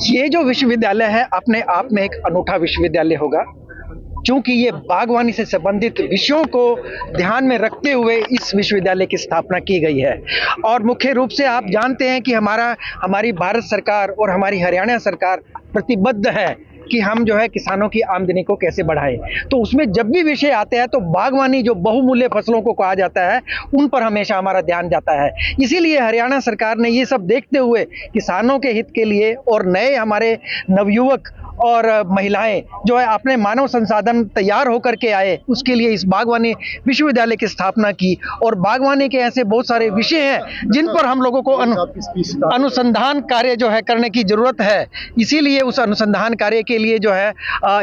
ये जो विश्वविद्यालय है अपने आप में एक अनूठा विश्वविद्यालय होगा, क्योंकि ये बागवानी से संबंधित विषयों को ध्यान में रखते हुए इस विश्वविद्यालय की स्थापना की गई है। और मुख्य रूप से आप जानते हैं कि हमारी भारत सरकार और हमारी हरियाणा सरकार प्रतिबद्ध है कि हम जो है किसानों की आमदनी को कैसे बढ़ाएं। तो उसमें जब भी विषय आते हैं तो बागवानी जो बहुमूल्य फसलों को कहा जाता है उन पर हमेशा हमारा ध्यान जाता है। इसीलिए हरियाणा सरकार ने ये सब देखते हुए किसानों के हित के लिए और नए हमारे नवयुवक और महिलाएं जो है अपने मानव संसाधन तैयार होकर के आए, उसके लिए इस बागवानी विश्वविद्यालय की स्थापना की। और बागवानी के ऐसे बहुत सारे विषय हैं जिन पर हम लोगों को अनुसंधान कार्य जो है करने की जरूरत है। इसीलिए उस अनुसंधान कार्य के लिए जो है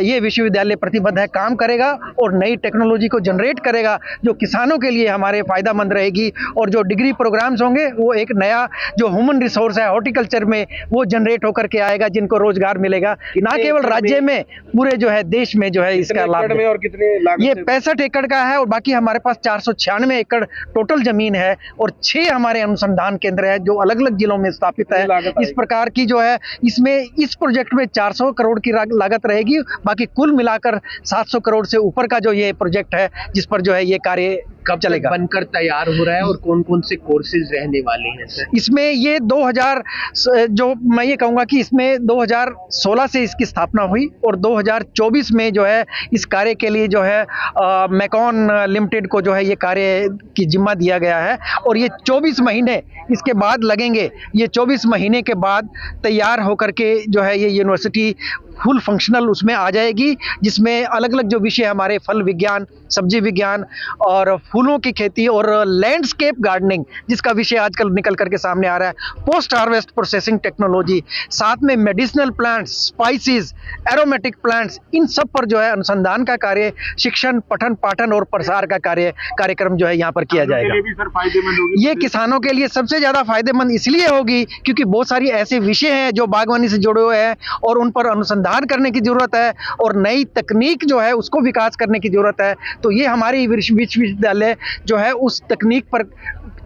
ये विश्वविद्यालय प्रतिबद्ध है, काम करेगा और नई टेक्नोलॉजी को जनरेट करेगा जो किसानों के लिए हमारे फायदेमंद रहेगी। और जो डिग्री प्रोग्राम्स होंगे वो एक नया जो ह्यूमन रिसोर्स है हॉर्टिकल्चर में वो जनरेट होकर के आएगा, जिनको रोजगार मिलेगा, ना केवल राज्य में पूरे जो है देश में जो है इसका लाभ में। और कितने ये 65 एकड़ का है और बाकी हमारे पास 496 एकड़ टोटल जमीन है और 6 हमारे अनुसंधान केंद्र है जो अलग अलग जिलों में स्थापित है। इस प्रकार की जो है इसमें इस प्रोजेक्ट में 400 करोड़ की लागत रहेगी, बाकी कुल मिलाकर 700 करोड़ से ऊपर का जो ये प्रोजेक्ट है जिस पर जो है ये कार्य कब चलेगा, बनकर तैयार हो रहा है। और कौन कौन से कोर्सेज रहने वाले हैं सर? इसमें ये 2000 जो मैं ये कहूँगा कि इसमें 2016 से इसकी स्थापना हुई और 2024 में जो है इस कार्य के लिए जो है मैकॉन लिमिटेड को जो है ये कार्य की जिम्मा दिया गया है। और ये 24 महीने इसके बाद लगेंगे। ये 24 महीने के बाद तैयार होकर के जो है ये यूनिवर्सिटी फुल फंक्शनल उसमें आ जाएगी, जिसमें अलग अलग जो विषय हमारे फल विज्ञान, सब्जी विज्ञान और फूलों की खेती और लैंडस्केप गार्डनिंग जिसका विषय आजकल निकल करके सामने आ रहा है, पोस्ट हार्वेस्ट प्रोसेसिंग टेक्नोलॉजी, साथ में medicinal plants, spices, aromatic plants, इन सब पर जो है अनुसंधान का कार्य, शिक्षण, पठन पाठन और प्रसार का कार्यक्रम जो है यहाँ पर किया जाएगा। ये किसानों के लिए सबसे ज्यादा फायदेमंद इसलिए होगी क्योंकि बहुत सारी ऐसे विषय हैं जो बागवानी से जुड़े हुए हैं और उन पर अनुसंधान करने की जरूरत है और नई तकनीक जो है उसको विकास करने की जरूरत है। तो ये हमारी विश्वविद्यालय जो है उस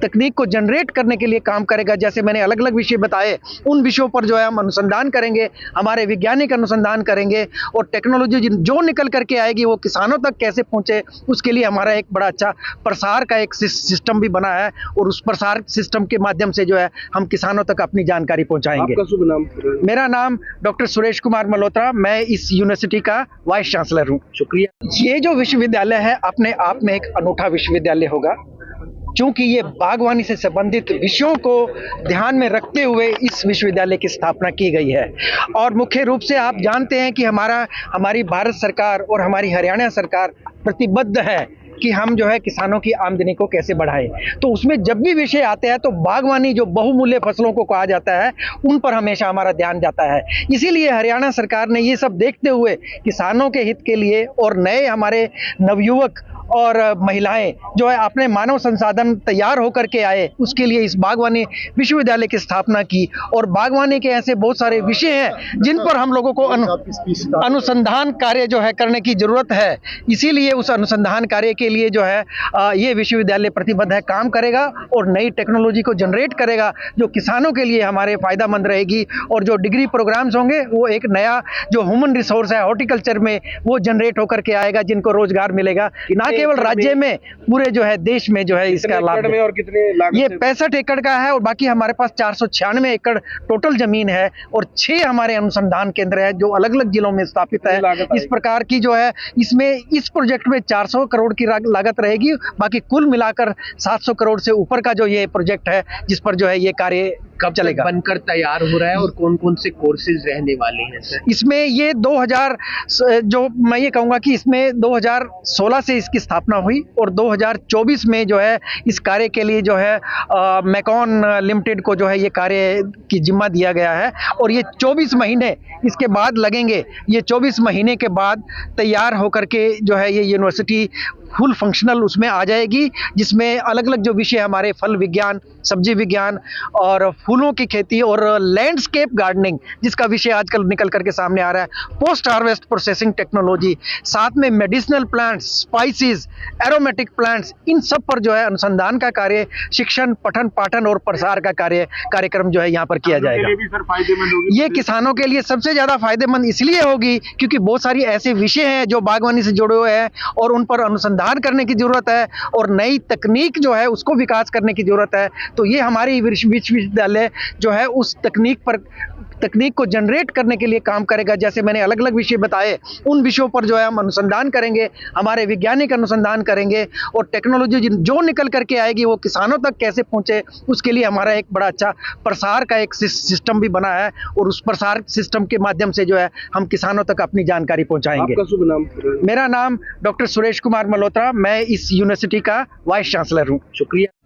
तकनीक को जनरेट करने के लिए काम करेगा। जैसे मैंने अलग अलग विषय बताए, उन विषयों पर जो है हम अनुसंधान करेंगे, हमारे वैज्ञानिक अनुसंधान करेंगे और टेक्नोलॉजी जो निकल करके आएगी वो किसानों तक कैसे पहुंचे, उसके लिए हमारा एक बड़ा अच्छा प्रसार का एक सिस्टम भी बना है और उस प्रसार सिस्टम के माध्यम से जो है हम किसानों तक अपनी जानकारी पहुंचाएंगे। आपका शुभ नाम? मेरा नाम डॉक्टर सुरेश कुमार मल्होत्रा, मैं इस यूनिवर्सिटी का वाइस चांसलर हूँ। शुक्रिया। ये जो विश्वविद्यालय है अपने आप में एक अनूठा विश्वविद्यालय होगा, क्योंकि ये बागवानी से संबंधित विषयों को ध्यान में रखते हुए इस विश्वविद्यालय की स्थापना की गई है। और मुख्य रूप से आप जानते हैं कि हमारी भारत सरकार और हमारी हरियाणा सरकार प्रतिबद्ध है कि हम जो है किसानों की आमदनी को कैसे बढ़ाएं। तो उसमें जब भी विषय आते हैं तो बागवानी जो बहुमूल्य फसलों को कहा जाता है उन पर हमेशा हमारा ध्यान जाता है। इसीलिए हरियाणा सरकार ने ये सब देखते हुए किसानों के हित के लिए और नए हमारे नवयुवक और महिलाएं जो है अपने मानव संसाधन तैयार होकर के आए, उसके लिए इस बागवानी विश्वविद्यालय की स्थापना की। और बागवानी के ऐसे बहुत सारे विषय हैं जिन पर हम लोगों को अनुसंधान कार्य जो है करने की जरूरत है। इसीलिए उस अनुसंधान कार्य के लिए जो है ये विश्वविद्यालय प्रतिबद्ध है, काम करेगा और नई टेक्नोलॉजी को जनरेट करेगा जो किसानों के लिए हमारे फायदेमंद रहेगी। और जो डिग्री प्रोग्राम्स होंगे वो एक नया जो ह्यूमन रिसोर्स है हॉर्टिकल्चर में वो जनरेट होकर के आएगा, जिनको रोजगार मिलेगा, ना केवल राज्य में पूरे जो है देश में जो है इसका लाभ में। और कितने ये 65 एकड़ का है और बाकी हमारे पास 496 एकड़ टोटल जमीन है और 6 हमारे अनुसंधान केंद्र है जो अलग अलग जिलों में स्थापित है। इस प्रकार की जो है इसमें इस प्रोजेक्ट में 400 करोड़ की लागत रहेगी, बाकी कुल मिलाकर 700 करोड़ से ऊपर का जो ये प्रोजेक्ट है जिस पर जो है ये कार्य कब चलेगा, बनकर तैयार हो रहा है। और कौन कौन से कोर्सेज रहने वाले हैं सर? इसमें ये 2000 जो मैं ये कहूँगा कि इसमें 2016 से इसकी स्थापना हुई और 2024 में जो है इस कार्य के लिए जो है मैकॉन लिमिटेड को जो है ये कार्य की जिम्मा दिया गया है। और ये 24 महीने इसके बाद लगेंगे। ये 24 महीने के बाद तैयार होकर के जो है ये यूनिवर्सिटी फुल फंक्शनल उसमें आ जाएगी, जिसमें अलग अलग जो विषय हमारे फल विज्ञान, सब्जी विज्ञान और फूलों की खेती और लैंडस्केप गार्डनिंग, जिसका विषय आजकल निकल करके सामने आ रहा है, पोस्ट हार्वेस्ट प्रोसेसिंग टेक्नोलॉजी, साथ में medicinal plants, spices, aromatic plants, इन सब पर जो है अनुसंधान का कार्य, शिक्षण, पठन पाठन और प्रसार का कार्यक्रम जो है यहाँ पर किया जाएगा। भी सर फायदेमंद होगी। ये किसानों के लिए सबसे ज्यादा फायदेमंद इसलिए होगी क्योंकि बहुत सारी ऐसे विषय हैं जो बागवानी से जुड़े हुए हैं और उन पर अनुसंधान करने की जरूरत है और नई तकनीक जो है उसको विकास करने की जरूरत है। तो ये हमारी विश्वविद्यालय जो है उस तकनीक को जनरेट करने के लिए काम करेगा। जैसे मैंने अलग अलग विषय बताए, उन विषयों पर जो है हम अनुसंधान करेंगे, हमारे वैज्ञानिक अनुसंधान करेंगे और टेक्नोलॉजी जो निकल करके आएगी वो किसानों तक कैसे पहुंचे, उसके लिए हमारा एक बड़ा अच्छा प्रसार का एक सिस्टम भी बना है और उस प्रसार सिस्टम के माध्यम से जो है हम किसानों तक अपनी जानकारी पहुंचाएंगे। आपका शुभ नाम? मेरा नाम डॉक्टर सुरेश कुमार मल्होत्रा, मैं इस यूनिवर्सिटी का वाइस चांसलर हूँ। शुक्रिया।